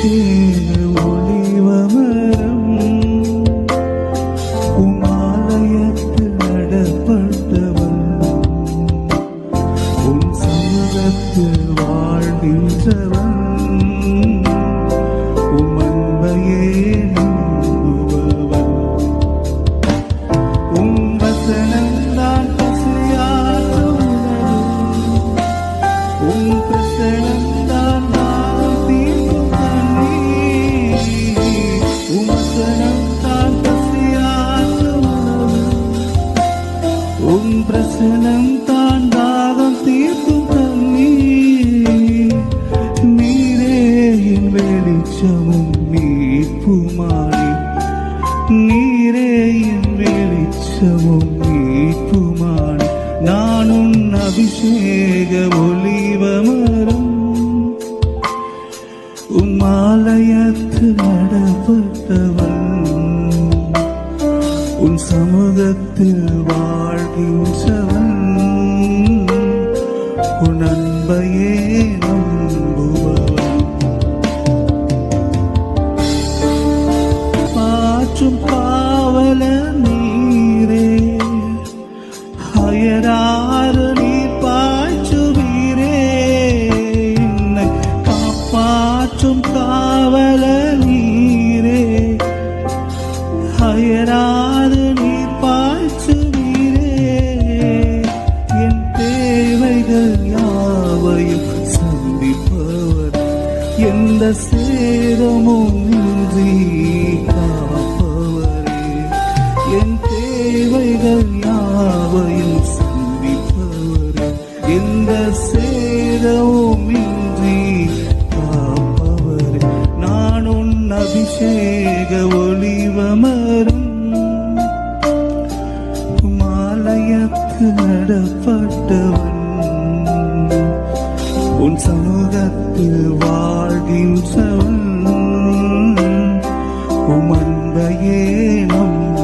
அபிஷேக ஒளிவமரம் உமாலயத்தில் நடப்பட்டவன் உன் சமூகத்தில் வாழ்கின்றவன் உம் அன்பையே நம்புபவன் உம் வசனம்தான் பசியாற்ற உம் பிரசனம்தான் நான் தீர்க்கும் தண்ணீர் உம் வசனம்தான் பசியாற்ற உம் பிரசனம்தான் தாகம் தீர்க்கும் தண்ணீர் நீரே என் வெளிச்சமும் மீட்புமானி நீரே என் வெளிச்சமும் மீட்புமானி நான் உன் அபிஷேக ஒளிவமரம் உம் ஆலயத்தில் நடப்பட்டவன் உன் சமூகத்தில் வாழ்கின்றவன் உன் அன்பையே நம்புபவன் பாற்றும் பாவல நீரே அயராறு நீர் பாய்ச்சுவீரே என்னை காப்பாற்றும் காவல நீரே அயராறு நீர் பாய்ச்சுவீரே என் தேவைகள் யாவையும் சந்திப்பவர் எந்த சேதமும் இன்றி காப்பவரே என் தேவைகள் யாவையும் சந்திப்பவரே எந்த சேதமும் இன்றி காப்பவரே நான் உன் அபிஷேக ஒளிவமரம் மாலயத்தில் நடப்பட்டவன் உன் சமூகத்தில் வாழ்கின்றவன் உம் அன்பையே நம்ப